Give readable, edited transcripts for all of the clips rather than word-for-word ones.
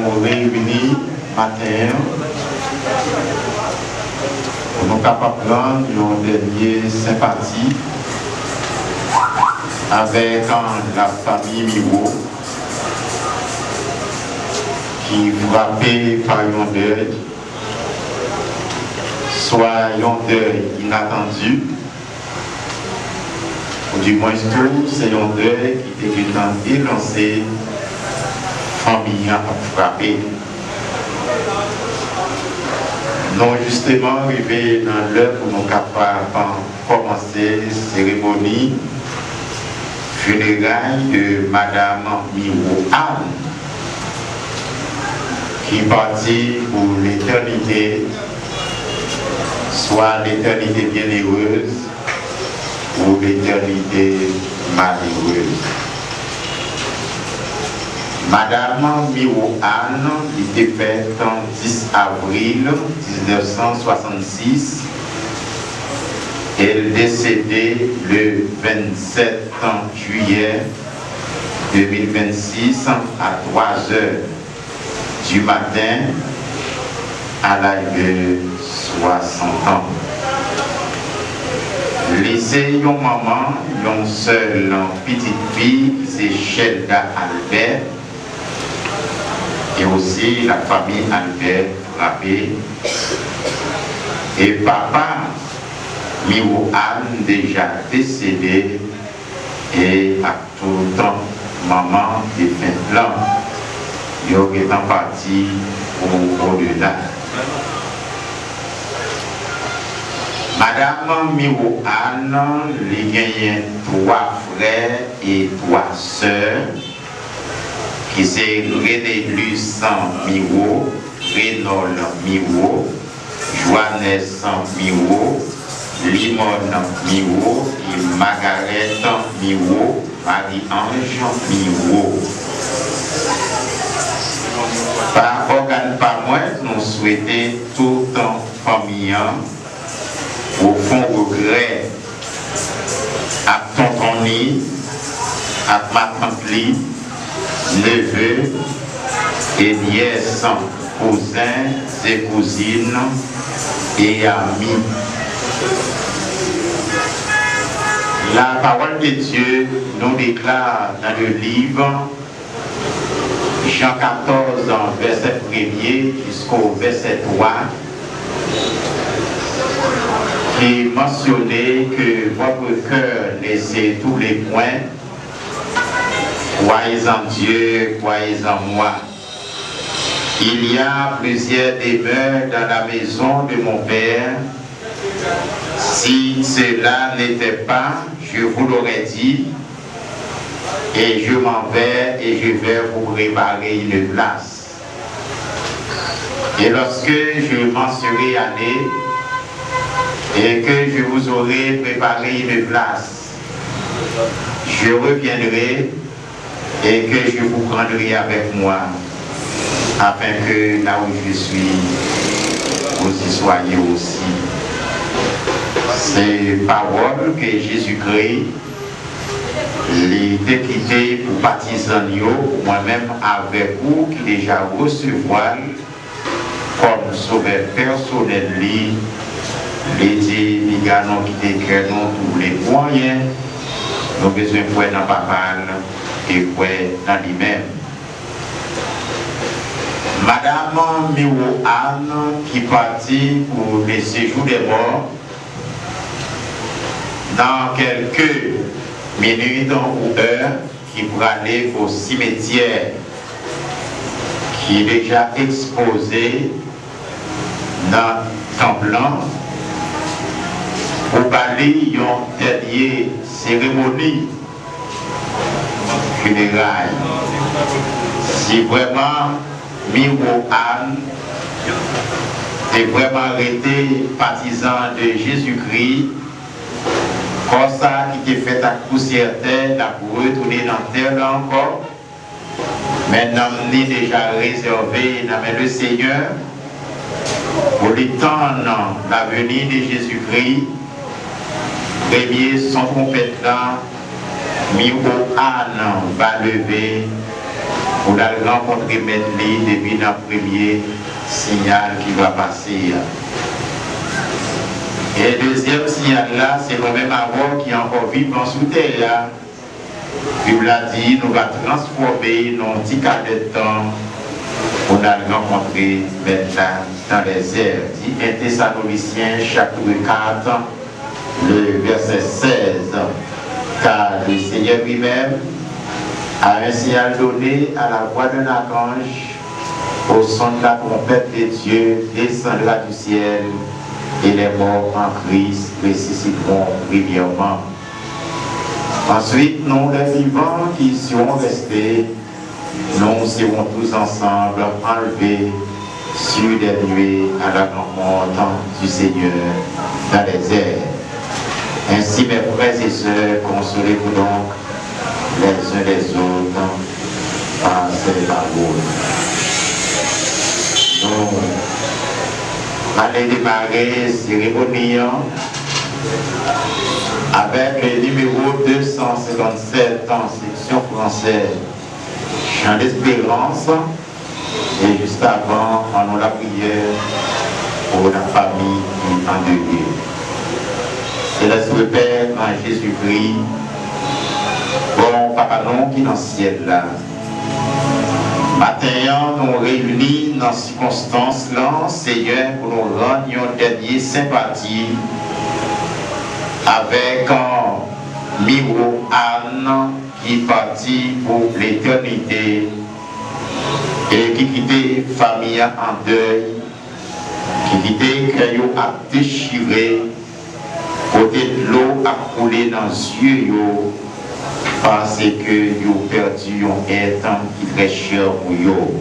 nous réunis matin pour nous capables de prendre une dernière sympathie avec la famille Miro qui frappée par un deuil, soit un deuil inattendu, ou du moins tout, c'est un deuil qui était élancé, famille a frappé. Nous justement arrivés dans l'heure où nous sommes capables de commencer la cérémonie funérailles de Madame Miro Anne, qui partit pour l'éternité, soit l'éternité bienheureuse ou l'éternité malheureuse. Madame Miro Anne était faite le 10 avril 1966. Elle décédée le 27 juillet 2026 à 3 heures du matin à l'âge de 60 ans. Laissez une maman, une seule petite fille, c'est Shelda Albert, et aussi la famille Albert frappée. Et papa Miro Anne déjà décédé et à tout le temps maman est fait blanc. Il est en partie au-delà. Madame Miro Anne, il gagne 3 frères et 3 sœurs qui sont René Lucent Miro, Rénol Miro, Joannès Miro, Limone Miro et Margaret Miro, Marie-Ange Miro. Par organe par moi, nous souhaitons tout en famille, au fond regret, à tonton Ni, à ma tante Li, neveu et nièces, cousins et cousines et amis. La parole de Dieu nous déclare dans le livre Jean 14, verset 1er jusqu'au verset 3, qui mentionnait que votre cœur laissez tous les points, croyez en Dieu, croyez en moi. Il y a plusieurs demeures dans la maison de mon Père. Si cela n'était pas, je vous l'aurais dit, et je m'en vais et je vais vous préparer une place. Et lorsque je m'en serai allé et que je vous aurai préparé une place, je reviendrai et que je vous prendrai avec moi, afin que là où je suis, vous y soyez aussi. Ces paroles que Jésus-Christ les quitté pour partisans, moi-même avec vous qui déjà recevoir comme sauveur personnel, les diganos qui décrètent tous les moyens, nous avons besoin de voir dans papa et voir dans lui-même. Madame Miro Anne qui partit pour le séjour des morts, dans quelques minutes ou heures, qui pourra aller au cimetière qui est déjà exposé dans le temple pour parler d'une dernière cérémonie funéraire. Si vraiment Miro Anne est vraiment été partisan de Jésus-Christ, comme ça qui était fait à poussière terre, là pour retourner dans la terre là encore. Maintenant, on est déjà réservé dans le Seigneur pour l'étendre la venue de Jésus-Christ. Premier son trompette là, Miro Anne va lever Pour la rencontrer maintenant depuis le premier signal qui va passer. Et le deuxième signal là, c'est le même avant qui est encore vivant sous terre. La Bible a dit, nous va transformer nos petits cas de temps pour la rencontrer maintenant dans les airs. Dit 1 Thessaloniciens chapitre 4, le verset 16. Car le Seigneur lui-même a un signal donné à la voix d'un archange, au son de la trompette de Dieu descendra du ciel et les morts en Christ ressusciteront premièrement. Ensuite, nous les vivants qui seront restés, nous serons tous ensemble enlevés sur des nuées à la rencontre du Seigneur dans les airs. Ainsi, mes frères et sœurs, consolez-vous donc les uns les autres par ces paroles. Nous allons démarrer la cérémonie avec le numéro 257 en section française, chant d'espérance, et juste avant, on a la prière pour la famille qui est endeuillée. Céleste Père en Jésus-Christ, bon Papa non qui est dans le ciel là. Matin, nous réunis dans ces circonstances là, Seigneur, pour nous rendre une dernière sympathie avec un Miro Anne qui partit pour l'éternité et qui quittait famille en deuil, qui quittait crayon à déchirer, côté de l'eau à couler dans les yeux parce que vous perdu un être qui est très cher pour vous.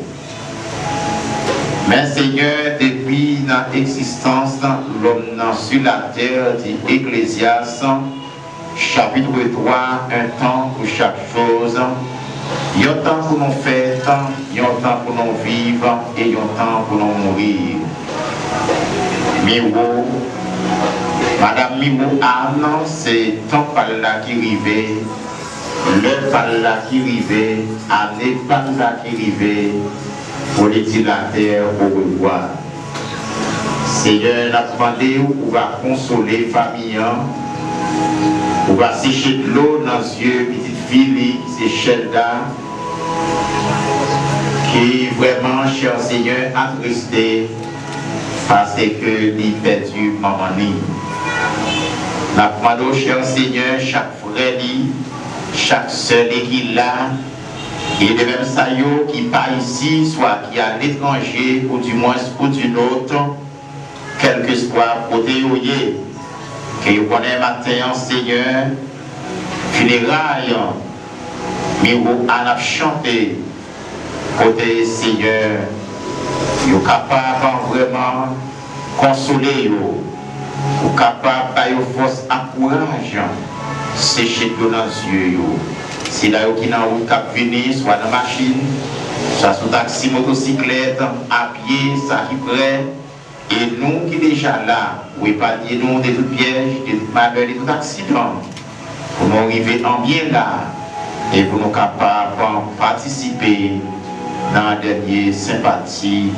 Mais Seigneur, depuis notre existence, l'homme sur la terre, dit Ecclésiaste, chapitre 3, un temps pour chaque chose. Il y a un temps pour nous faire, il y a un temps pour nous vivre et il y a un temps pour nous mourir. Miro, Madame Miro Anne, c'est temps par là qui arrivait, le par là qui arrivait, année par là qui arrivait. Pour les la terre au revoir. Seigneur, nous avons demandé où va consoler la famille, où va sécher de l'eau dans les yeux, petite fille, c'est Shelda, qui vraiment, cher Seigneur, attristé parce que il a perdu maman. Nous avons demandé, cher Seigneur, chaque frère, chaque soeur qui est là, et de même ça qui pas ici, soit qui est à l'étranger, ou du moins ou d'une autre, quel que soit côté où il est, que vous connaissez matin, Seigneur, funérailles, mais vous allez chanter, côté Seigneur, vous êtes capable vraiment consoler, vous êtes capable de force à courage, sécher dans les yeux. C'est là où qui n'a pas venir, soit dans la machine, soit sur taxi, motocyclette, à pied, ça qui prêt. Et nous qui déjà là, vous épargnez nous de tout piège, de tout malheur, de tout accident, pour nous arriver en bien là, et pour nous capables de participer dans la dernière sympathie,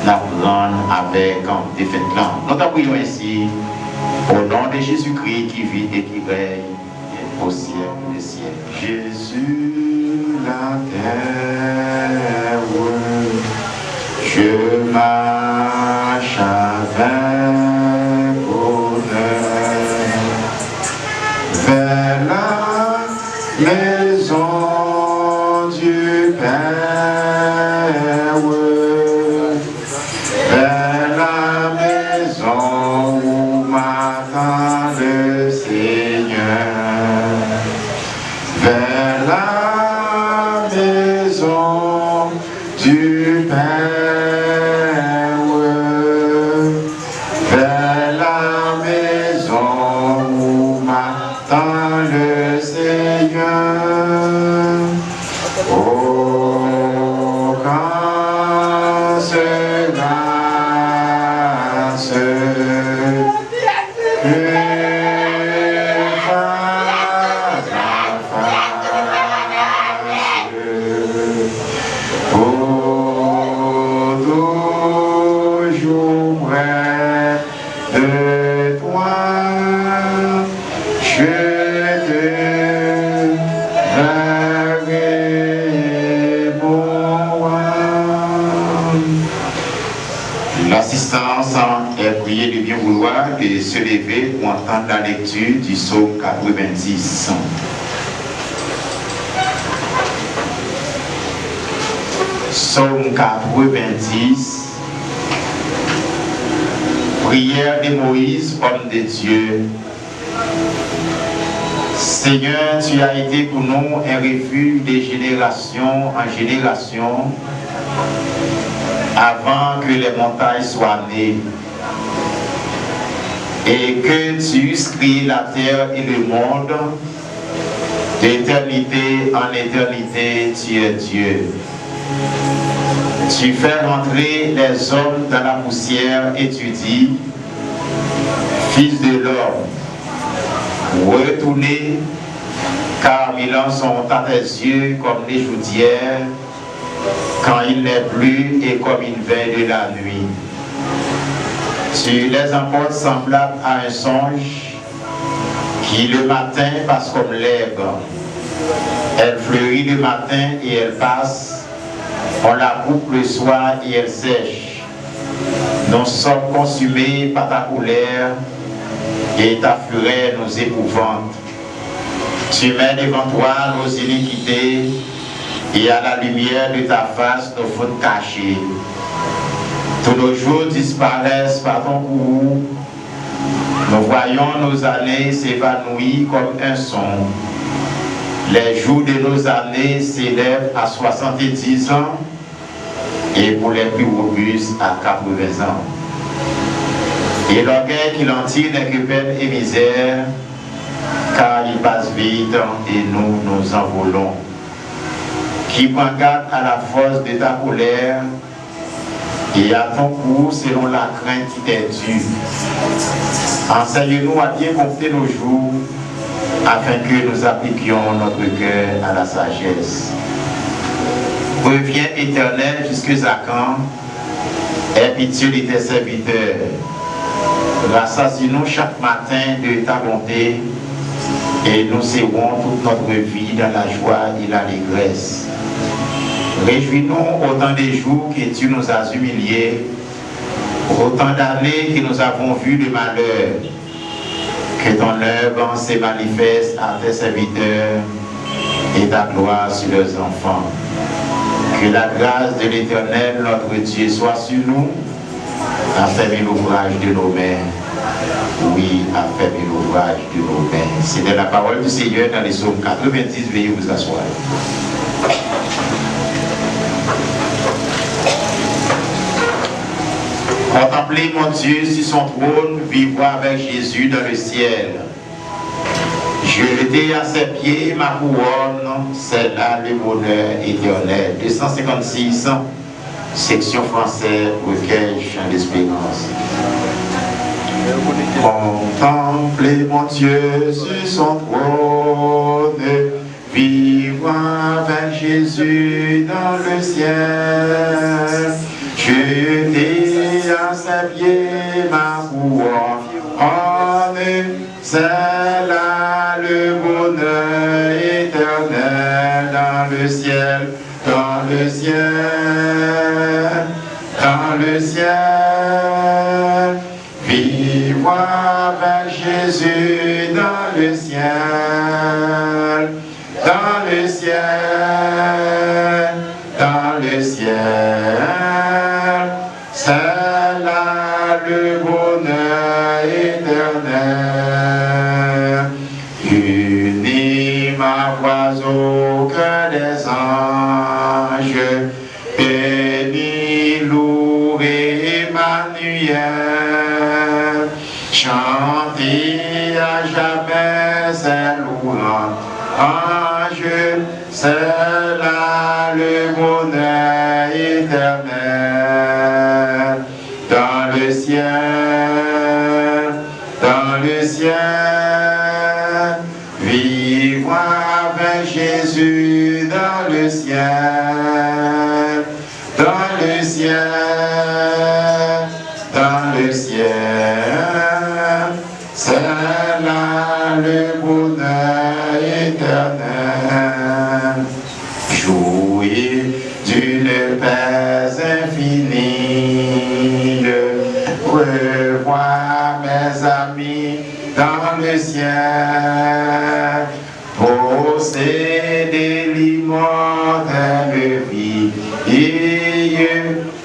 d'apprendre avec des fêtes là. Nous t'appuyons ainsi, au nom de Jésus-Christ qui vit et qui règne au ciel des ciels. Jésus, la terre, je marche avec bonheur vers la maison du Père, vers la maison où m'attend le Seigneur. Vers la maison du Père, vers la maison où m'attend le Seigneur. Oh, quand ce grâce L'assistance est priée de bien vouloir de se lever pour entendre la lecture du psaume 90. Psaume 90. Prière de Moïse, homme de Dieu. Seigneur, tu as été pour nous un refuge de génération en génération, avant que les montagnes soient nées, et que tu eusses créé la terre et le monde, d'éternité en éternité, tu es Dieu. Tu fais rentrer les hommes dans la poussière et tu dis, Fils de l'homme, retournez, car 1000 ans sont à tes yeux comme les jours d'hier, quand il n'est plus et comme il vient de la nuit. Tu les emportes semblables à un songe qui le matin passe comme l'herbe. Elle fleurit le matin et elle passe. On la coupe le soir et elle sèche. Nous sommes consumés par ta colère et ta fureur nous épouvante. Tu mets devant toi nos iniquités et à la lumière de ta face nos fautes cachées. Tous nos jours disparaissent par ton courroux. Nous voyons nos années s'évanouir comme un son. Les jours de nos années s'élèvent à 70 ans et pour les plus robustes à 80 ans. Et l'orgueil qui l'en tire n'est que peine et misère, car il passe vite et nous nous envolons. Qui prend garde à la force de ta colère et à ton cours selon la crainte qui t'est due. Enseigne-nous à bien compter nos jours, afin que nous appliquions notre cœur à la sagesse. Reviens éternel jusqu'à quand? Aie pitié de tes serviteurs. Rassasie-nous chaque matin de ta bonté et nous serons toute notre vie dans la joie et l'allégresse. Réjouis-nous autant des jours que tu nous as humiliés, autant d'années que nous avons vu de malheur. Que ton œuvre se manifeste à tes serviteurs et ta gloire sur leurs enfants. Que la grâce de l'Éternel, notre Dieu, soit sur nous, affermir l'ouvrage de nos mains. Oui, affermir l'ouvrage de nos mains. C'était la parole du Seigneur dans les psaumes 90. Veuillez vous asseoir. Contemplez mon Dieu sur son trône, vivre avec Jésus dans le ciel. Jeter à ses pieds ma couronne, c'est là le bonheur éternel. 256, section française, recueil, chant d'espérance. Contemplez mon Dieu sur son trône, vivre avec Jésus dans le ciel. Jeter à ses pieds ma couronne, c'est là le bonheur éternel dans le ciel, dans le ciel, dans le ciel. Vivre avec Jésus dans le ciel, dans le ciel, dans le ciel. C'est là le bonheur éternel. Unis ma voix au cœur des anges, bénis, louez Emmanuel. Chantez à jamais ses louanges, c'est là le bonheur éternel. Dans le ciel, dans le ciel, vivre avec Jésus dans le ciel, dans le ciel, dans le ciel, c'est là le bonheur éternel. Jouir d'une paix infinie,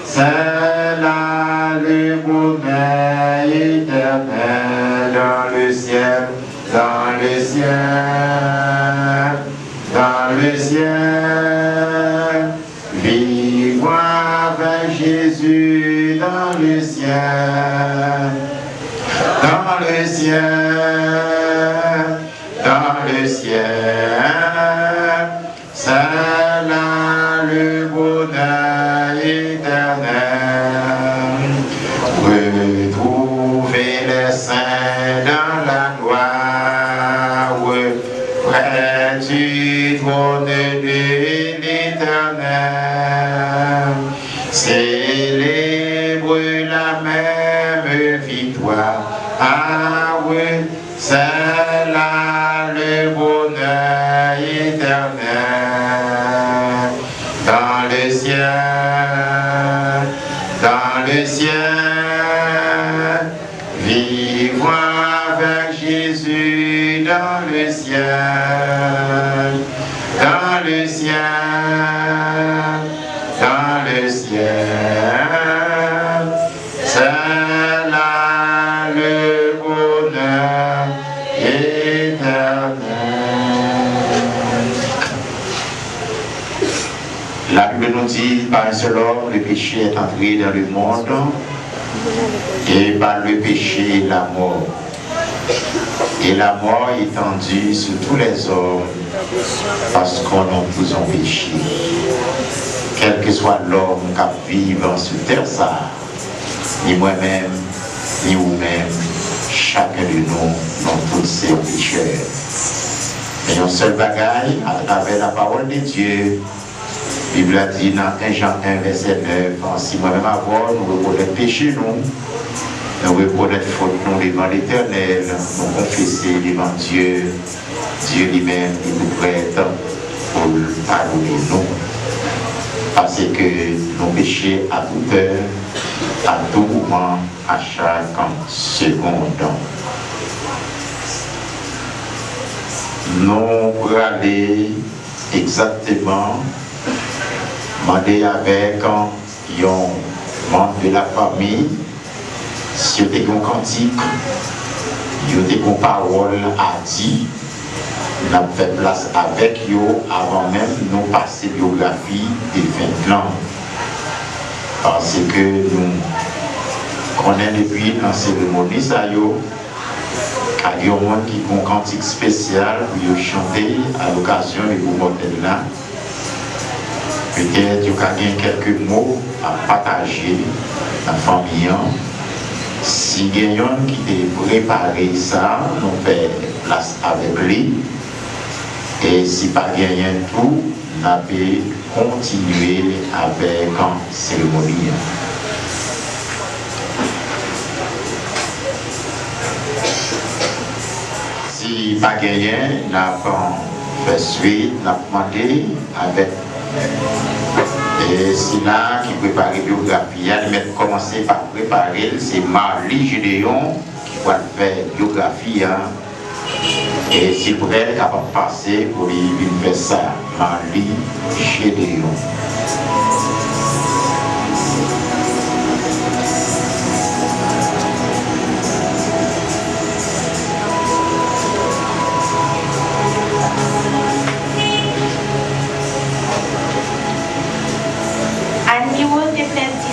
c'est là le bonheur éternel dans le ciel, dans le ciel, dans le ciel. Vivre avec Jésus dans le ciel, dans le ciel, dans le ciel. C'est là le bonheur éternel. Retrouver les saints dans la gloire, près du trône de l'éternel. Célèbre la même victoire. Ah oui, c'est là le bonheur éternel. Dans le ciel, dans le ciel, vivre avec Jésus dans le ciel, dans le ciel, dans le ciel, c'est là le bonheur éternel. La Bible nous dit, par un seul homme, le péché est entré dans le monde, et par le péché, la mort. Et la mort est étendue sur tous les hommes, parce qu'on a tous un péché. Quel que soit l'homme qui vit sur terre, ça, ni moi-même, ni vous-même, chacun de nous, nous tous ces pécheurs. Mais un seul bagaille, à travers la parole de Dieu, la Bible a dit dans 1 Jean 1, verset 9, si moi-même avant, nous reconnaître péché, nous reconnaître faute nous devant l'Éternel, nous confesser devant Dieu, Dieu lui-même, il nous prête pour pardonner nous. Parce que nos péchés à toute heure, à tout moment, à chaque seconde. Nous pour aller exactement demander avec un membre de la famille si vous avez un cantique, vous avez une parole à dire, nous avons fait place avec vous avant même nous passer biographie des 20 ans. Parce que nous connaissons depuis dans la cérémonie, il y a des gens qui ont un cantique spécial pour chanter à l'occasion de vos modèles là. Peut-être qu'il y a quelques mots à partager dans la famille. Si quelqu'un qui a préparé ça, nous faisons place avec lui. Et si pas quelqu'un tout, nous pouvons continuer avec la cérémonie. Si pas quelqu'un, nous avons fait suite, nous avons demandé avec. Et c'est là qui prépare la biographie. Il va commencer par préparer, c'est Marlie Gédéon qui va faire la biographie. Et s'il pourrait être capable de passer pour lui faire ça, Marlie Gédéon.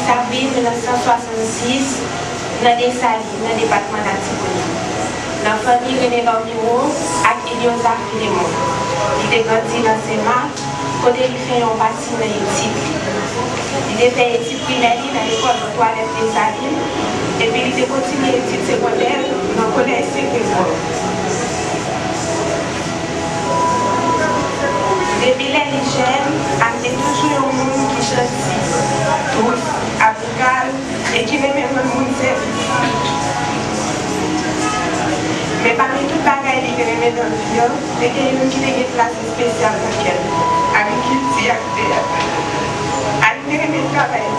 Avril 1966, dans des salines, dans le département d'Antibonite. Dans la famille René Bambiro et Eliosa Philemon. Il a grandi dans ses mains, côté il fait un bâtiment dans l'éthique. Il a fait l'éthique primaire dans l'école de toilette des salines, et puis il a continué l'éthique secondaire dans le collège Saint-Grégoire. Depuis les jeunes, il y a toujours un monde qui choisit, tous, avocat, et qui n'est même pas le monde service. Mais parmi toutes les bagailles que je mets dans le viol, c'est qu'il y a une qui a une place spéciale pour elle. Agriculture, avec le travail,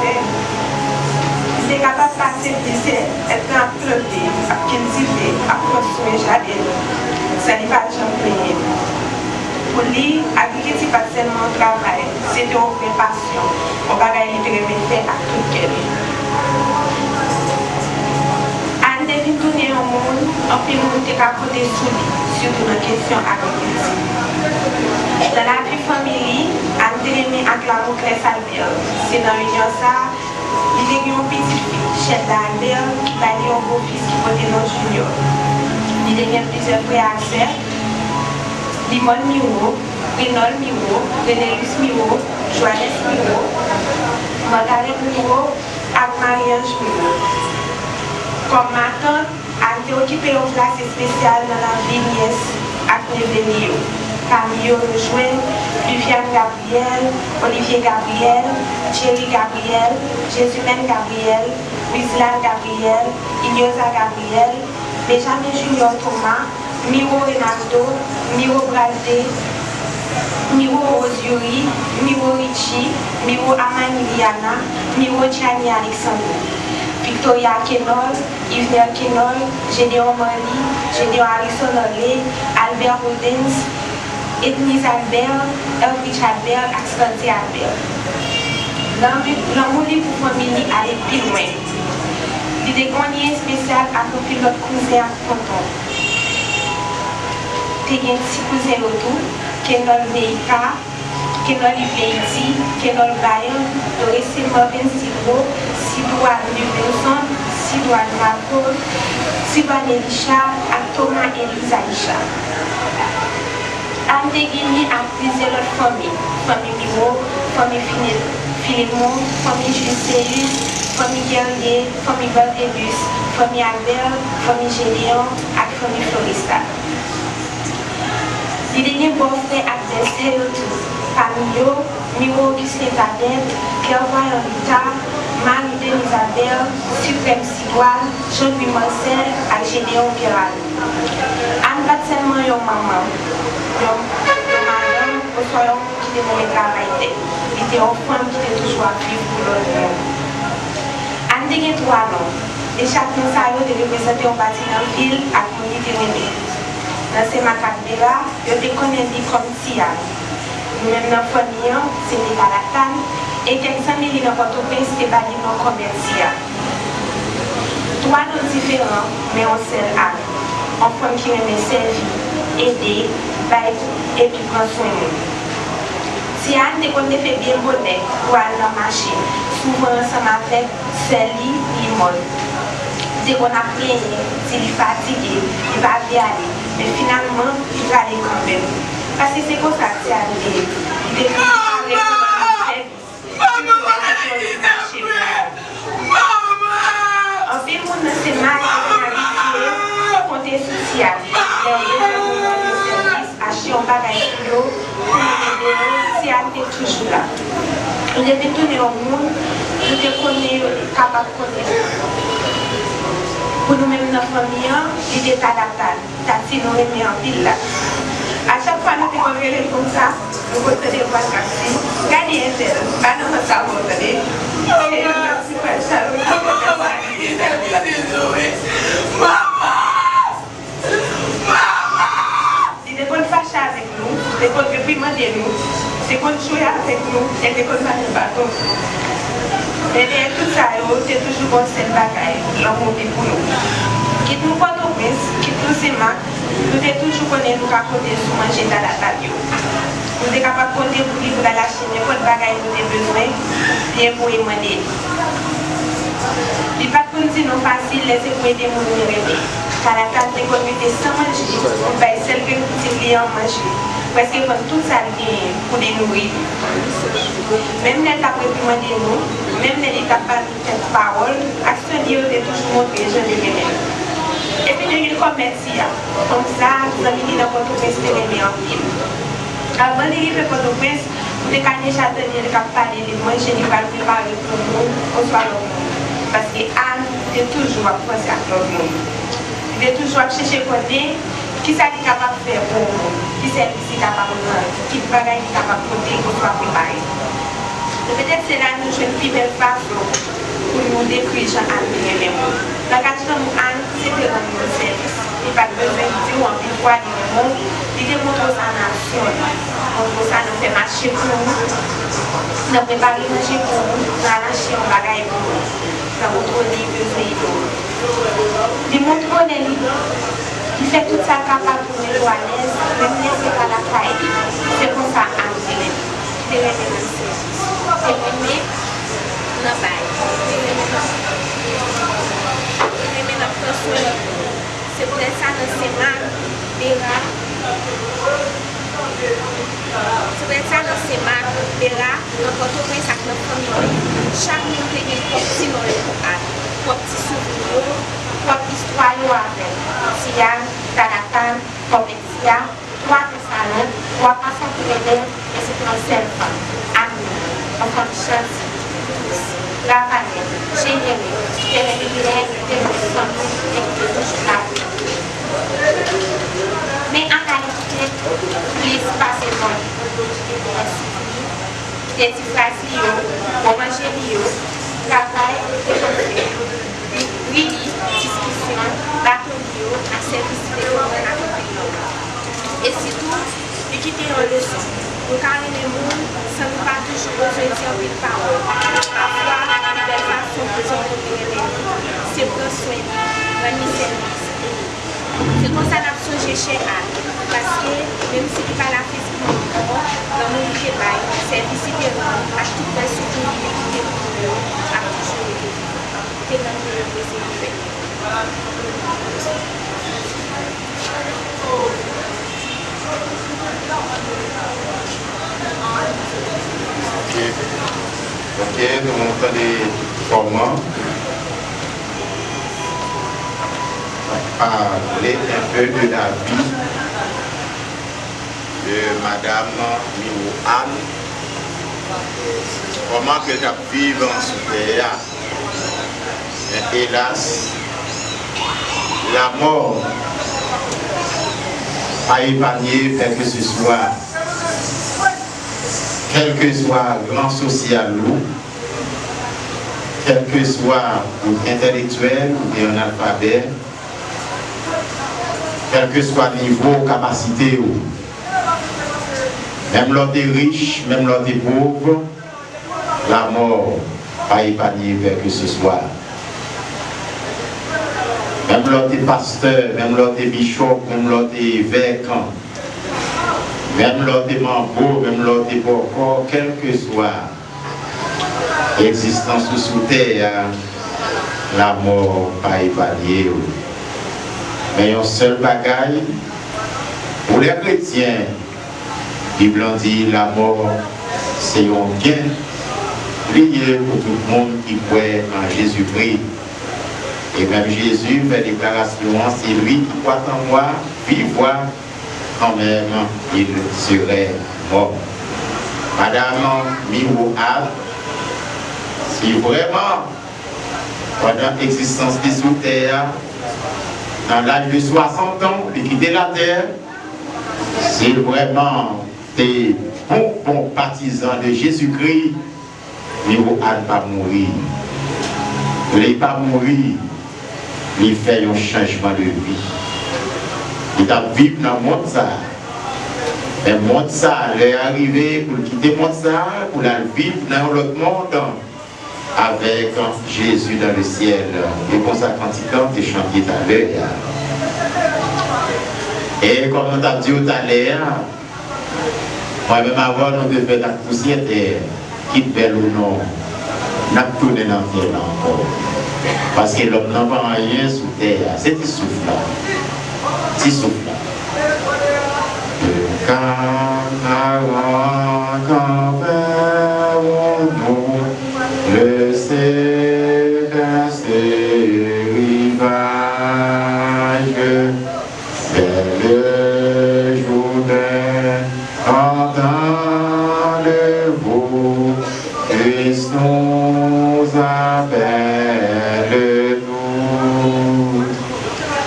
c'est capable de passer le désert, être en planté, à cultiver, à construire un jardin. Ça n'est pas jamais payé. Pour lui, agriculture pas seulement travail, c'était une vraie passion. On va gagner de faire à tout cœur. Anne devine tourner au monde, on peut monter à côté surtout dans la question agriculture. Dans la vie familiale, Anne devine avec la Monclès Albert. C'est dans l'union ça, il y a une petite fille, chef d'Albert, qui va aller au beau-fils qui porte nos juniors. Il y a plusieurs frères et sœurs. Limon Miro, Renol Miro, Renelus Miro, Joannes Miro, Margaret Miro et Marie-Ange Miro. Comme ma tante, elle était occupée d'une place spéciale dans la vie nièce et neveu. Camille rejoint Viviane Gabriel, Olivier Gabriel, Thierry Gabriel, Jésus-Mène Gabriel, Wislan Gabriel, Ignosa Gabriel, Benjamin Junior Thomas, Miro Renaldo, Miro Bralde, Miro Rosiuri, Miro Ricci, Miro Amani Liana, Miro Gianni Alexandre, Victoria Kenol, Yves Kenol, Gédéon Marly, Gédéon Harrison Olé, Albert Rodens, Ednise Albert, Elvich Albert, Axlanté Albert. L'amour pour la famille allait plus loin. Il y a des lien spécial avec le pilote cousin à Ponton. Il y a un petit cousin autour, Kenol Veika, Kenol Iveiti, Kenol Bayon, Doris Marvin Sidro, Sidouane Dubenson, Sidouane Marco, Sidouane Elisha, et Thomas Elisa Isha. Anne de Guigny a plusieurs autres familles. Famille Miro, famille Philémon, famille Jules, famille Guerrier, famille Baldébus, famille Albert, famille Gédéon et famille Florista. Il y a un beau-frère et des sœurs tout. Parmi eux, Miro Augustin Tadet, Claire-Voix Rita, Marie-Denise Albert, Suprême Sidoine, Jean-Louis Marcel et Gédéon Piral. Anne pas seulement une maman. Madame, au soir, qui était mon travail, il était une femme qui était toujours à vivre pour l'autre. Anne a 3 noms. Et chaque nom ça de représenter un bâti dans la ville à la communauté réunie. Dans ces macabres-là, je te connais comme Tia. Nous-mêmes dans la famille, c'était Galatane. Et quelques amis dans Port-au-Prince, c'était pas des noms commerciaux. 3 noms différents, mais on seul âme. En femme qui aimait servir, aider, et puis prendre soin de nous. Si Anne te connaît fait bien bonnet pour aller dans la machine, souvent ensemble avec Célie et Limon. Dès qu'on a plaigné, s'il est fatigué, il va bien aller. Mais finalement, il va aller quand même. Parce que c'est comme ça que c'est arrivé. Il est venu parler pour le service. En fait, mon nom c'est Marie, côté social. Acheter un bagage pour l'eau, pour l'aider, c'est aller toujours là. Nous devons tourner au monde, nous devons capable de connaître. Pour nous-mêmes, notre famille, il est adaptable. C'est nous remet en ville là. À chaque fois, nous devons regarder comme ça, nous devons te dire parce que gagner un tel, pas nous ça vous donner. C'est pas ça, nous c'est qu'on fâche avec nous, c'est qu'on réprimander nous, c'est qu'on joue avec nous et c'est qu'on va nous battre. Et tout ça, c'est toujours bon, c'est le bagaille, l'amour pour nous. Quitte nous pas nos princes, quitte nous ses mains, nous devons toujours connaître nous qu'à côté de manger dans la table. Nous sommes capables de compter pour vivre dans la Chine, n'importe bagaille nous avons besoin, bien pour y demander. Il n'est pas pour nous dire facile, laissez pour aider mon rêver. Car la table de communauté sans manger, on va essayer de petit client manger. Parce qu'ils font tout ça pour les nourrir. Même les étapes pour demander nous, même les étapes par cette parole, action Dieu est toujours montré, je le remets. Et puis nous commerce comme ça, nous avons mis dans Port-au-Prince de remet en ville. Avant d'arriver à Port-au-Prince, nous avons déjà donné le cap parler de manger, nous allons préparer pour le monde, au soir le monde. Parce que Anne est toujours à penser à tout le monde. Il est toujours à chercher pour dire qui ça est capable de faire pour nous, qui c'est capable de faire, qui bagaille est capable de faire pour nous préparer. Peut-être que c'est là nous jouons une plus belle façon pour nous nous décrire Jean-Anne les mots. Dans le cas de Anne, c'était dans le service. Il n'y a pas besoin de dire en plus quoi les mots. Il démontre sa nation. Donc ça nous fait marcher pour nous. Nous préparer manger pour nous. Nous allons acheter un bagage pour nous. Dans votre livre de il montre les livres. Il fait tout ça capable pour nous à l'aise. Même si ce n'est pas la taille. C'est comme ça Anne c'est le service. C'est aimé. Non, bye. C'est peut-être ça dans ses mains, Béra. C'est peut-être ça dans ses mains, Béra. Donc, quand on fait ça dans la famille, chaque minute, il y a un petit nom pour Anne. Un petit souvenir, une histoire avec. S'il y a Tanatan, Comédia, 3 Thessaloniques, 3 Passages de l'élève, et c'est une seule femme. Anne, enfant de chance. Travailler, générer, mais en réalité, l'espace est bon. Des phrases pour manger travail, discussion, bateau, à service de et c'est tout, et qui est en leçon. Nous carrons les mots, ça ne pas toujours besoin de dire une parole. Parfois, de belle façon de dire c'est pour soin, rendre service. C'est comme ça qu'on a chez Anne. Parce que même si il n'est pas la physiquement, dans mon travail, service différent, à tout le soutien qui est pour nous, a toujours été. C'est dans le plaisir. Ok, nous montons des formats. On va parler un peu de la vie de Madame Miro Anne. Comment que je vis en Soudéa. Hélas, la mort a épargné quel que ce soit. Quel que soit le grand social ou quel que soit intellectuel ou un alphabet, quel que soit le niveau, capacité ou même l'autre est riche, même l'autre est pauvre, la mort a épargné quel que ce soit. Même l'autre est pasteur, même l'autre est bishop, même l'autre est évêque. Même l'autre est mambo, même l'autre est encore, quelle que soit l'existence sous terre, la mort pas épargnée. Mais un seul bagaille, pour les chrétiens, la Bible dit la mort, c'est un bien lié pour tout le monde qui croit en Jésus-Christ. Et même Jésus fait déclaration, c'est lui qui croit en moi, vivra. Quand même, il serait mort. Madame Miro Anne, si vraiment, pendant l'existence des sous terre, dans l'âge de 60 ans, de quitter la terre, c'est vraiment des bons partisans de Jésus-Christ, Miro Anne pas mourir. Il n'est pas mourir, il fait un changement de vie. Il a vécu dans le monde ça. Et le monde ça, il est arrivé pour quitter le monde ça, pour vivre dans l'autre monde avec Jésus dans le ciel. Et pour ça, quand il chante, il chante tout à l'heure. Et comme on t'a dit tout à l'heure, moi-même avant, nous devons faire la poussière, quitte belle ou non, nous avons tourné dans le ciel encore. Parce que l'homme n'a pas rien sous terre, c'est du souffle. Si souffle. Le céleste rivage, c'est le jour de entendez-vous, Christ nous appelle tous,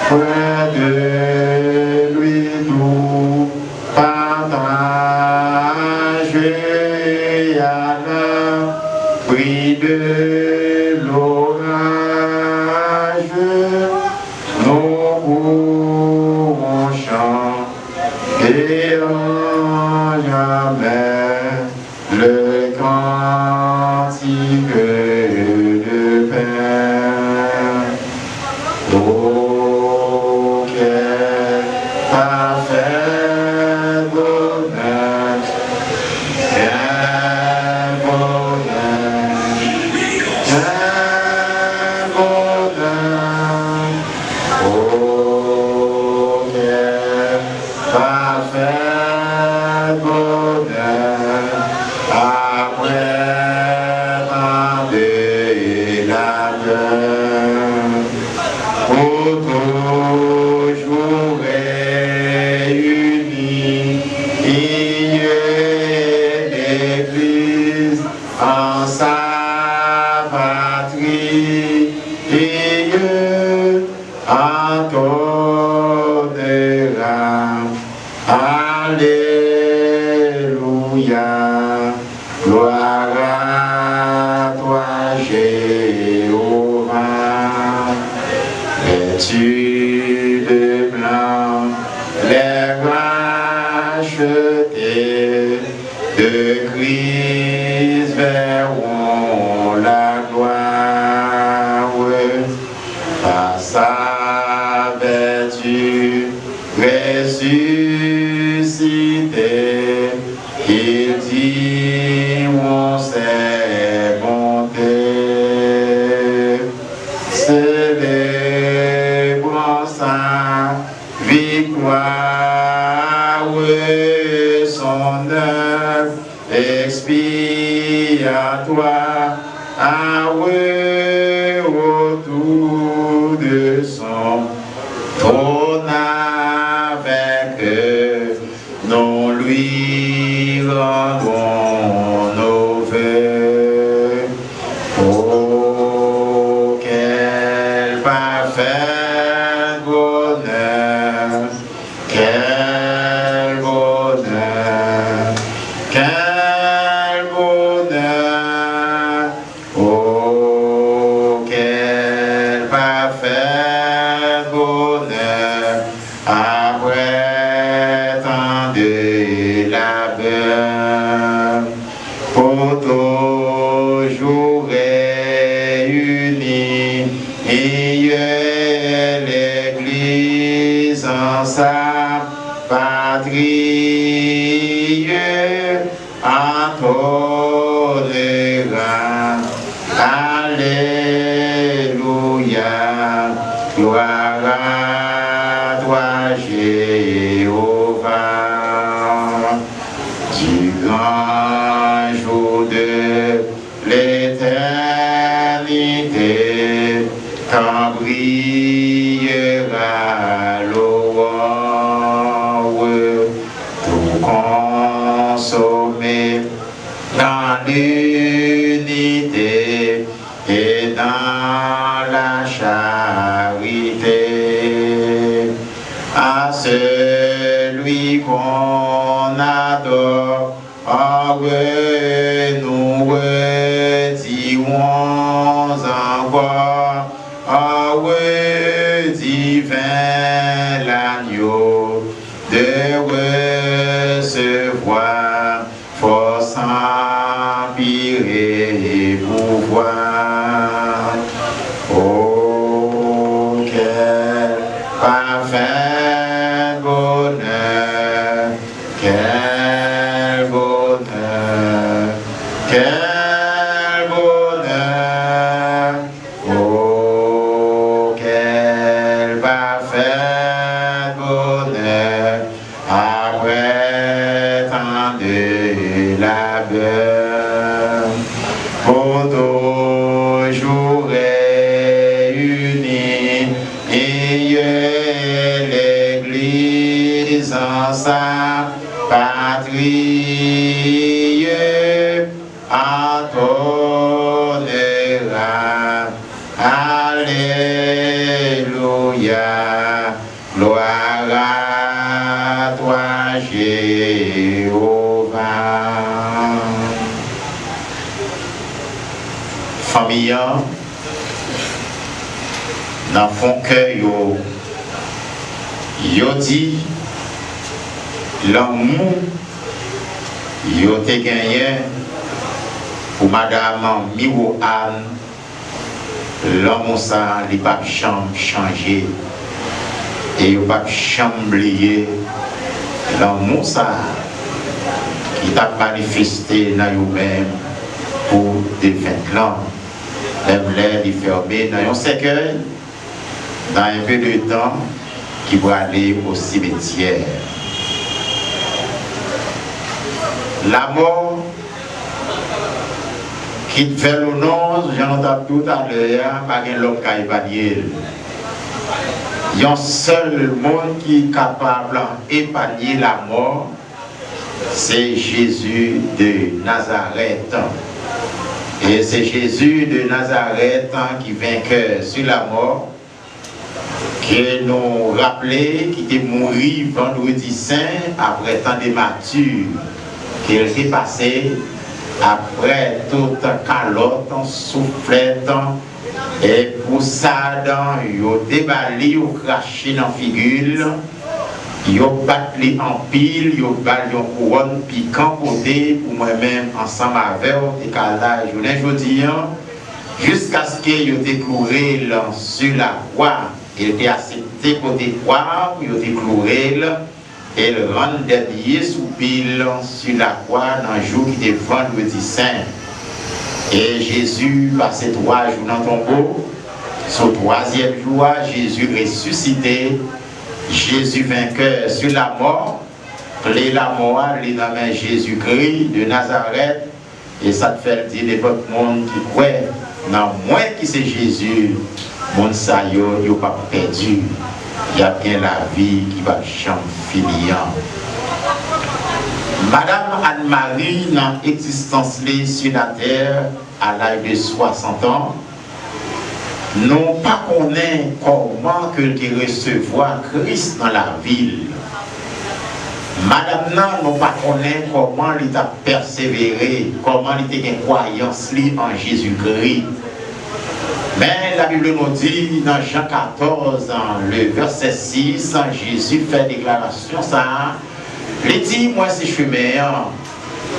près de lui tout partager à la prix de l'orage. la donne pour toujours réunis. L'Église en sa patrie et entonnera. Alléluia, gloire à toi Jéhovah. Vêtus de blanc, les rachetés de Christ verront la gloire. Par sa vertu ressuscité, ils diront ses bontés. Célébrons sa victoire, son œuvre expiatoire, autour de son trône avec nous lui rendons nos vœux. Oh, quel parfait bonheur, quel bonheur, quel bonheur. Oh, quel parfait bonheur après tant de labeur, pour toujours réunis, l'Église en sa patrie entonnera. Alléluia, gloire à toi Jéhovah. Du grand jour de l'éternité, quand brillera l'aurore, tout consommé dans l'unité et dans la charité. À celui qu'on adore, nous redirons encore, divin l'agneau, de recevoir force, empire et pouvoir. Oh, quel parfait bonheur, quel bonheur, quel bonheur. Oh, quel parfait bonheur après tant de labeur, pour toujours réunis, l'Église en sa patrie entonnera. Alléluia, gloire à toi Jéhovah. Famille, dans mon cœur, yo dit l'amour yo te gagné pour madame Miro Anne. L'amour ça li pas changer et yo pas oublier l'amour ça qui t'a manifesté dans vous-même pour des 20 ans. Même l'air est fermé dans un cercueil, dans un peu de temps, qui va aller au cimetière. La mort qui te fait le nom, j'en entends tout à l'heure, pas qu'un l'homme qui a épargné. Il y a un seul monde qui est capable d'épargner la mort, c'est Jésus de Nazareth. Et c'est Jésus de Nazareth qui vainqueur sur la mort, qui nous rappelait qu'il était mort vendredi saint après tant de matures qu'il était passé après toute calotte, soufflette et poussade, il a déballé, il a craché dans la figure, il a battu en pile, il a battu en couronne piquant côté pour moi-même ensemble avec eux, décalage, jusqu'à ce qu'il ait déclaré sur la croix. Il était accepté pour des croix, il a déclaré et le rend dernier soupil sur la croix dans le jour qui était vendredi saint. Et Jésus passait 3 jours dans le tombeau. Sur le 3e jour, Jésus ressuscité. Jésus vainqueur sur la mort. Clé la mort, les nommé Jésus-Christ de Nazareth. Et ça te fait dire les autres monde qui croient, non, moins qui c'est Jésus, monde ça yo pas perdu. Il y a bien la vie qui va jamais finir. Madame Anne-Marie, dans l'existence sur la terre, à l'âge de 60 ans, n'ont pas connu comment que de recevoir Christ dans la ville. Madame n'ont pas connu comment il a persévéré, comment il a une croyance en Jésus-Christ. Mais la Bible nous dit dans Jean 14, le verset 6, Jésus fait déclaration ça. Il dit, moi c'est chemin,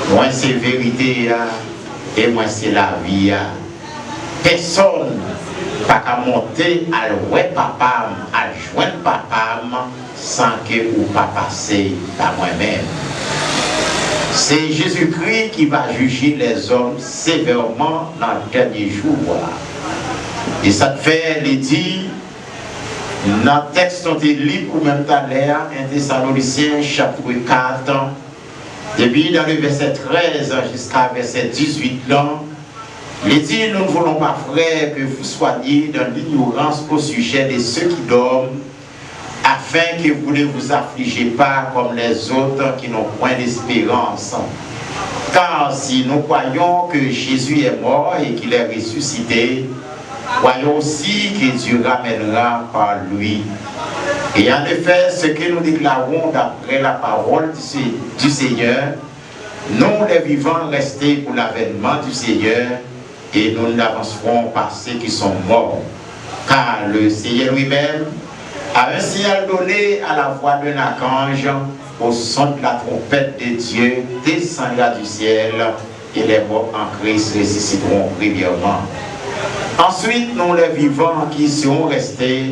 moi c'est vérité, et moi c'est la vie. Personne n'a qu'à monter à l'ouest papa, à joindre papa, sans que ou pas passer par moi-même. C'est Jésus-Christ qui va juger les hommes sévèrement dans le dernier jour. Et ça te fait, il dit, dans le texte dont il lit pour même tout à l'heure, 1 Thessaloniciens chapitre 4, depuis dans le verset 13 jusqu'à verset 18, il dit, nous ne voulons pas, frères, que vous soyez dans l'ignorance au sujet de ceux qui dorment, afin que vous ne vous affligez pas comme les autres qui n'ont point d'espérance. Car si nous croyons que Jésus est mort et qu'il est ressuscité, croyons aussi que Dieu ramènera par lui. Et en effet, ce que nous déclarons d'après la parole du Seigneur, nous les vivants restés pour l'avènement du Seigneur, et nous n'avancerons pas ceux qui sont morts. Car le Seigneur lui-même a un signal donné à la voix d'un archange, au son de la trompette de Dieu, descendra du ciel, et les morts en Christ ressusciteront premièrement. Ensuite, nous les vivants qui seront restés,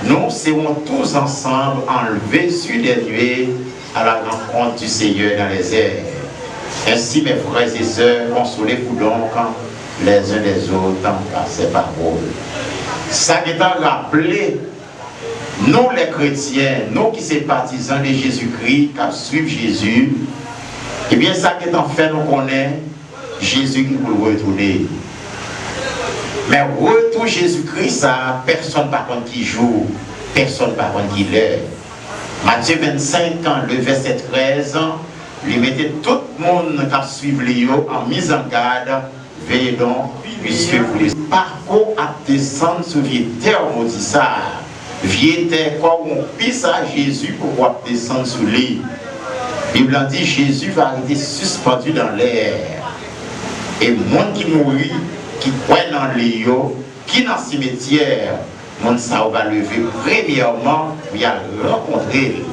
nous serons tous ensemble enlevés sur des nuées à la rencontre du Seigneur dans les airs. Ainsi, mes frères et sœurs, consolez-vous donc les uns des autres par ces paroles. Ça qui est rappelé, nous les chrétiens, nous qui sommes partisans de Jésus-Christ, qui suivent Jésus, eh bien ça qui est en fait, nous connaissons Jésus qui peut retourner. Mais retour Jésus-Christ, ça, personne par contre qui joue, personne par contre qui l'est. Matthieu 25, le verset 13, il mettait tout le monde qui suivent Léo en mise en garde, veillez donc, puisque vous les parcours à descendre sur les terres, on dit ça. Vieux terre, quand on pisse à Jésus pour pouvoir descendre sur lui. La Bible dit Jésus va rester suspendu dans l'air. Et le monde qui mourit, qui croit dans l'eau, qui dans le cimetière, le monde ça va lever premièrement, il a rencontré.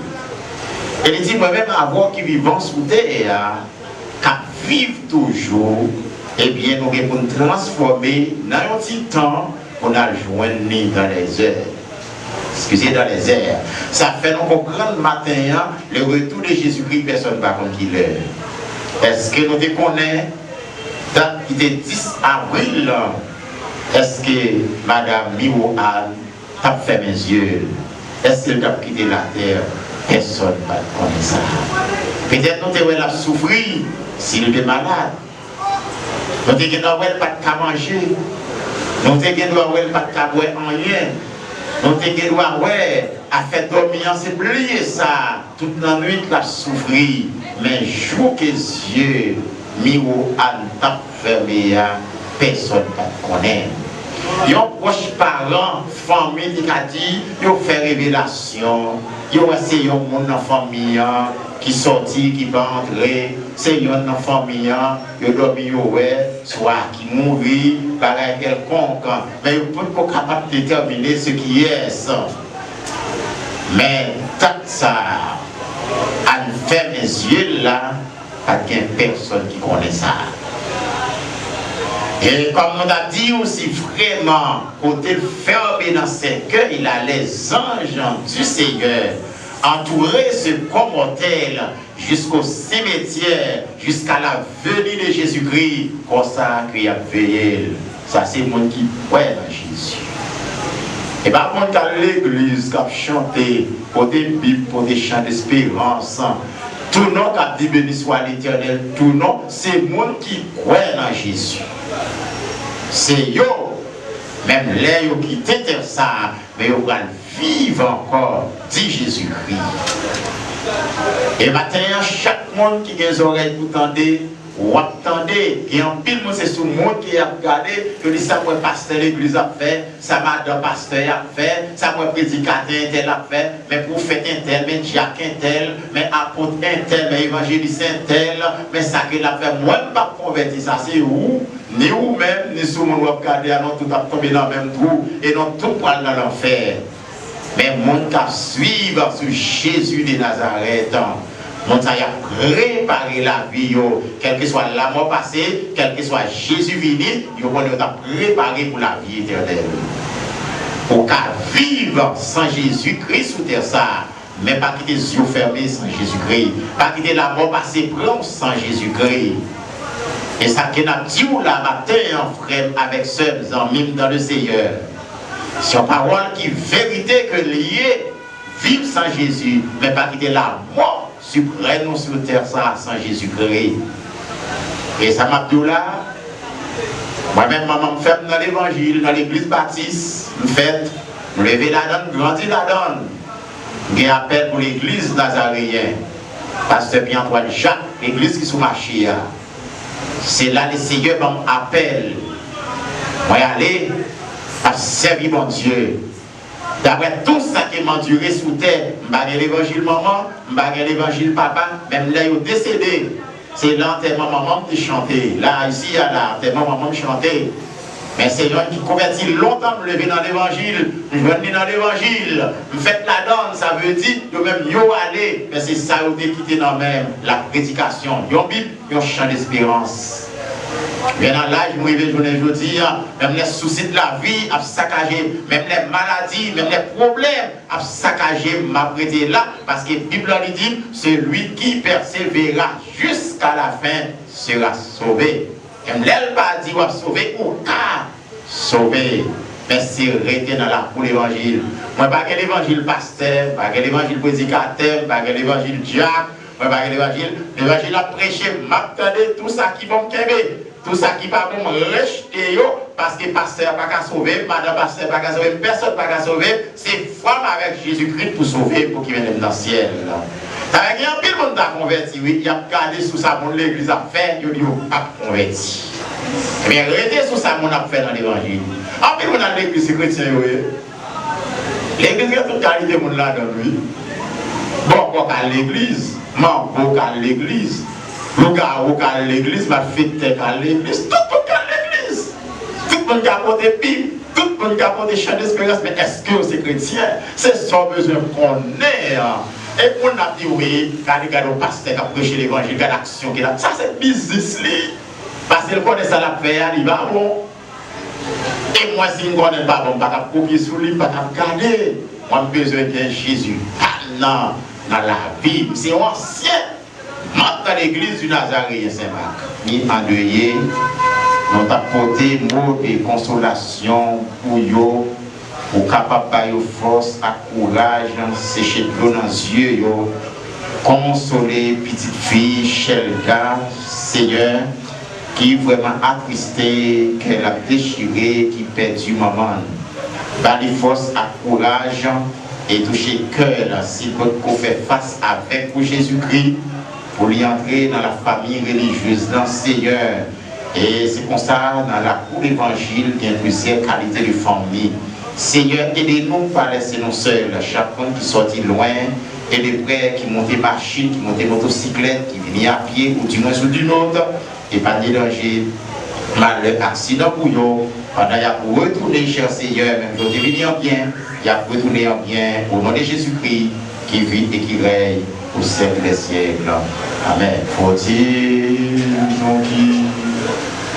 Et il dit moi-même avoir qui vivant sous terre, qui vivent toujours, eh bien nous devons nous transformer dans un petit temps pour nous joindre dans les airs. Excusez, dans les airs. Ça fait nous comprendre le matin, le retour de Jésus-Christ, personne ne va contre qui l'est. Est-ce que nous connaissons date qui était 10 avril, est-ce que Madame Miro Anne a fait mes yeux? Est-ce qu'elle a quitté la terre? Personne ne connaît ça. Peut-être nous devons la souffrir s'il était malade. Nous avons pas de manger. Nous avons pas de boire en rien. Nous avons à faire dormir, c'est oublier ça. Toute la nuit, la souffrir. Mais jour que Dieu, miro à tape fermé, personne ne connaît. Yon proche parent, famille qui a dit, yon fait révélation, yon c'est yon monde dans famille qui sorti, qui va entrer, c'est yon dans famille, yon dormi soit qui mourit, pareil quelconque, mais yon peut pas capable de déterminer ce qui est ça. Mais tant ça, à faire mes yeux là, pas qu'il y ait personne qui connaît ça. Et comme on a dit aussi vraiment, côté fermé dans ses cœurs, il a les anges du Seigneur, entouré ce comme mortel jusqu'au cimetière, jusqu'à la venue de Jésus-Christ, comme ça qu'il a veillé. Ça c'est le monde qui croit dans Jésus. Et par contre, à l'église, qui a chanté, pour des bibles, pour des chants d'espérance, tout le monde a dit béni soit l'Éternel, tout le monde, c'est le monde qui croit dans Jésus. C'est yo, même les qui quittent ça, mais ils vont vivre encore, dit Jésus-Christ. Et maintenant, chaque monde qui a des oreilles pour tendre, ou attendez, et en pile, c'est ce monde qui a regardé, que dit ça, moi, pasteur l'église a fait, ça madame pasteur a fait, ça, moi, prédicateur tel a fait, mais prophète tel, mais diacre tel, mais apôtre tel, mais évangéliste tel, mais ça qu'il a fait, moi, je ne pas convertir, ça, c'est où? Ni vous-même, ni sous mon regardé, non, tout a tombé dans le même trou, et non, tout poil dans l'enfer. Mais mon cas suivre sur Jésus de Nazareth, mon a préparé la vie, quelle que soit la mort passée, quel que soit Jésus venu, il a préparé pour la vie éternelle. Pour qu'à vivre sans Jésus-Christ sous terre ça, mais pas quitter les yeux fermés sans Jésus-Christ, pas quitter la mort passée prendre sans Jésus-Christ. Et ça qu'on a dit là matin, frère, avec seuls en mime dans le Seigneur. C'est une parole qui est vérité que liée, vivre sans Jésus, mais pas quitter la mort suprême sur terre ça sans Jésus-Christ. Et ça m'a dit là, moi-même, maman me fait dans l'évangile, dans l'église baptiste, me fait, me lever la donne, grandir la donne. J'ai appel pour l'église nazaréenne, pasteur Pierre-Antoine Jacques, l'église qui sous marché. C'est là le Seigneur m'appelle. Moi aller à servir mon Dieu. D'après tout ça qui m'a enduré sous terre, je n'ai pas l'évangile maman, je n'ai pas l'évangile papa, même là, il est décédé. C'est l'enterrement maman qui chantait. Là, ici, à l'enterrement maman qui chantait. Mais c'est lui qui convertit longtemps, me lever dans l'évangile, je venir dans l'évangile, me fait la donne, ça veut dire, yo même yo aller, mais c'est ça, yo quitté dans même la prédication. Yo Bible, yo chant d'espérance. Bien dans l'âge, moi, je dis, même les soucis de la vie, à saccager, même les maladies, même les problèmes, à saccager, m'a prêté là, parce que la Bible dit, celui qui persévérera jusqu'à la fin sera sauvé. Et l'elle pas dit, va sauver ou pas sauver. Mais c'est rester dans la pour l'évangile. Moi, pas que l'évangile pasteur, pas que l'évangile prédicateur, pas que l'évangile diacre, moi, pas que l'évangile a prêché, m'attendez tout ça qui va me québer. Tout ça qui va me rejeter, parce que pasteur n'a pas qu'à sauver, madame pasteur n'a pas qu'à sauver, personne n'a pas qu'à sauver, c'est femme avec Jésus-Christ pour sauver, pour qu'il vienne dans le ciel. Il y a un peu de monde qui a converti, oui, il a gardé sous ça, l'église a fait, il n'a pas converti. Mais arrêtez sous ça, on a fait dans l'évangile. En plus, on a l'église chrétienne, oui. L'église, il y a toute qualité de monde là-dedans, oui. Bon, on a l'église, man, on a l'église. Le gars à l'église, ma fille à l'église, tout le monde à l'église. Tout le monde a porté pipe, tout le monde a porté chant d'espérance, mais est-ce que c'est chrétien? C'est son besoin qu'on ait. Et on a dit oui, quand le pasteur qui a prêché l'évangile, il y a l'action qui est là. Ça c'est business. Parce qu'il connaît ça la paix, il va bon. Et moi, si je ne connais pas bon, je ne vais pas copier sur lui, je ne vais pas garder. Moi, j'ai besoin de Jésus. Dans la vie, c'est ancien. Dans l'église du Nazaréen Saint-Marc, ni endeuillé, nous avons apporté mots de consolation pour eux, pour capable de force, à courage, sécher de l'eau dans les yeux, consoler petite fille, Shelga, Seigneur, qui vraiment attristé, qu'elle a déchiré, qui perdu maman. Bah, les forces à courage et toucher cœur si qu'on fait face avec pour Jésus-Christ, pour lui entrer dans la famille religieuse d'un Seigneur. Et c'est comme ça, dans la cour d'évangile, il y a plusieurs qualités de famille. Seigneur, aidez-nous pas laisser nous seuls, chacun qui sortit loin, et des frères qui montent machine, qui montent motocyclette, qui viennent à pied, ou du moins sur d'une autre, et pas déranger malheur, accident pour eux. Pendant qu'il y a pour retourner, cher Seigneur, même pour devenir en bien, il y a pour retourner en bien, au nom de Jésus-Christ, qui vit et qui règne au siècle des siècles. Amen. Faut-il nous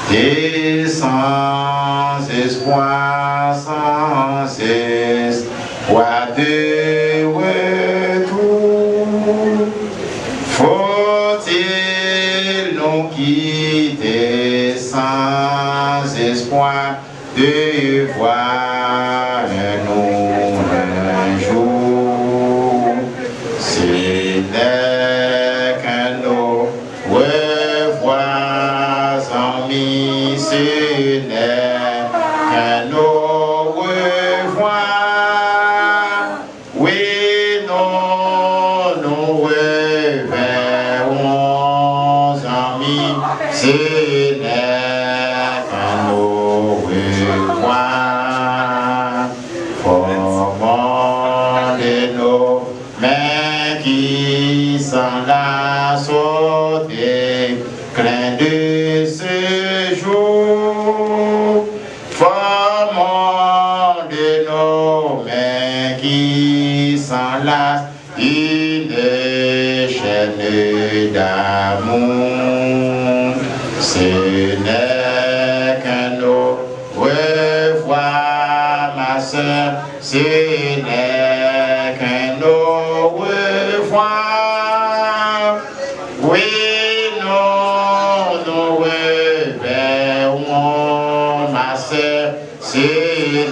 quitter sans espoir, sans espoir de retour? Faut-il nous quitter sans espoir de voir nous un jour? Ce n'est qu'un nous revoir amis, ce n'est qu'un nous revoir. Oui, non, nous reverrons amis, ce n'est qu'un nous revoir. Formons de nos mains qui s'enlacent au déclin de ce jour. Formons de nos mains qui s'enlacent une chaîne d'amour. Ce n'est qu'un nous revoir, ma soeur, ce n'est qu'un nous revoir. Oui, nous reverrons, ma soeur, ce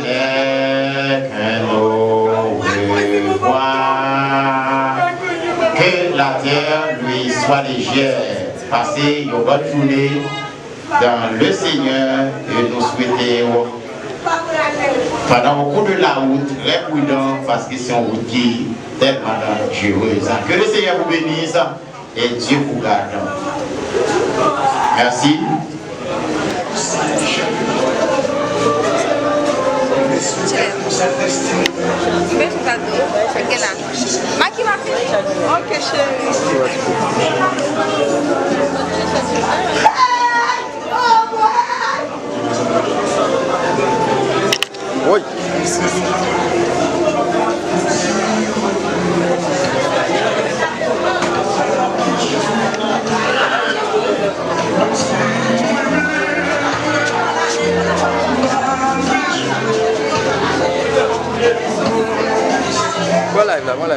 n'est qu'un nous revoir. Que la terre lui soit légère. Passez une bonne journée dans le Seigneur et nous souhaitons pendant au cours de la route très prudent parce que c'est une route qui est tellement dangereuse. Que le Seigneur vous bénisse et Dieu vous garde. Merci. Ok, chérie. Oui. Voilà, voilà.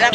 La